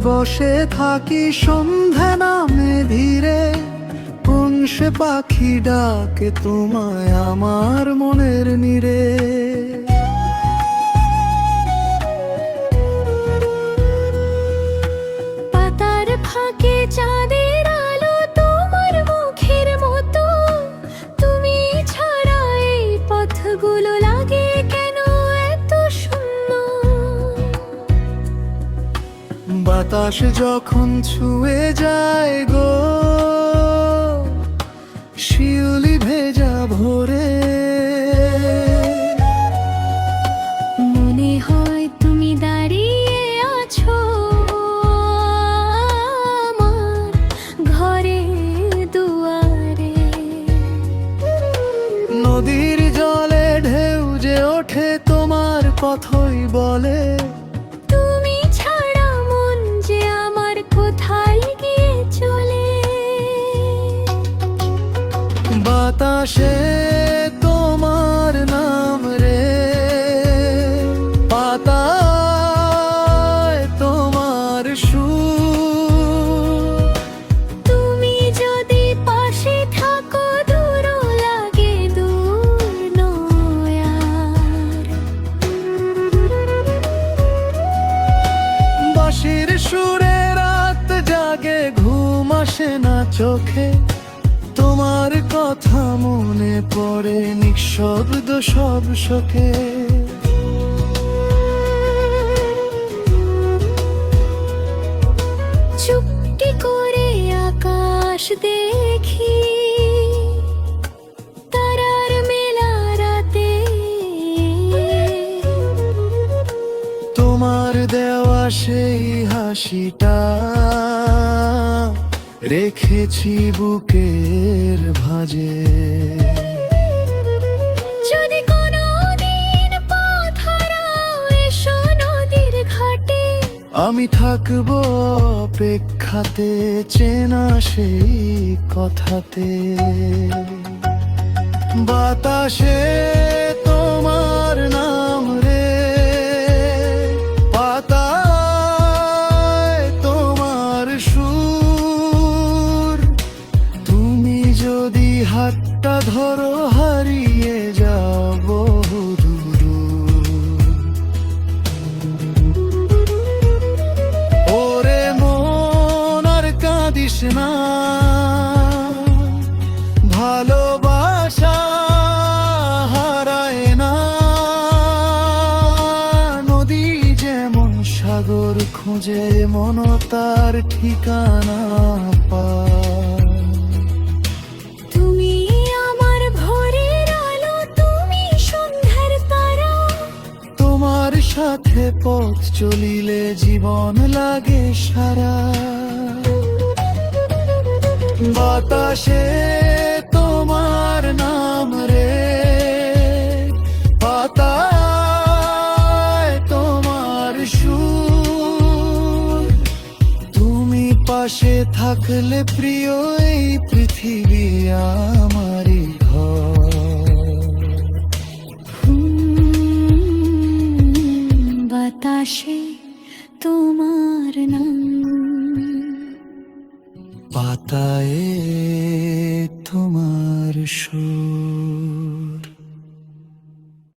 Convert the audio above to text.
বসে থাকি সন্ধ্যা নামে ধীরে, কোন সে পাখি ডাকে তোমায় আমার মনের নীড়ে। পাতার ফাঁকে চাঁদের আলো তোমার মুখের মতো, তুমি ছাড়া এই পথগুলো লাগে কেন এত শূন্য। বাতাস যখন ছুঁয়ে যায় গো শিউলি ভেজা ভোরে, মনে হয় তুমি দাঁড়িয়ে আছো আমার ঘরের দুয়ারে। নদীর জলে ঢেউ যে ওঠে তোমার কথাই বলে, তুমি ছাড়া মন যে আমার কোথায় গিয়ে চলে। বাতাসে তোমার নাম রে, পাতায় তোমার সুর। তুমি যদি পাশে থাকো দূর লাগে দূর নয় আর। বাঁশির সুরে রাত জাগে, ঘুম আসে না চোখে, তোমার কথা মনে পড়ে নিঃশব্দ সব শোকে। চুপটি করে আকাশ দেখি তারার মেলা রাতে, তোমার দেওয়া সেই হাসিটা রেখেছি বুকের ভাঁজে। যদি কোনোদিন পথ হারাও এসো নদীর ঘাটে, আমি থাকবো অপেক্ষাতে চেনা সেই কথাতে। বাতাসে তোমার নাম রে, পাতায় তোমার সুর। তুমি যদি হাতটা ধরো হারিয়ে যাব দূর। ওরে মন আর কাঁদিস না, ভালোবাসা হারায় না। নদী যেমন সাগর খুঁজে মন তার ঠিকানা পায়। তুমি আমার ভোরের আলো, তুমি সন্ধ্যার তারা, তোমার সাথে পথ চলিলে জীবন লাগে সারা। বাতাসে তোমার নাম রে, পাতায় তোমার সুর। তুমি পাশে থাকলে প্রিয় এই পৃথিবী আমারই ঘর। বাতাসে তোমার নাম, পাতায়ে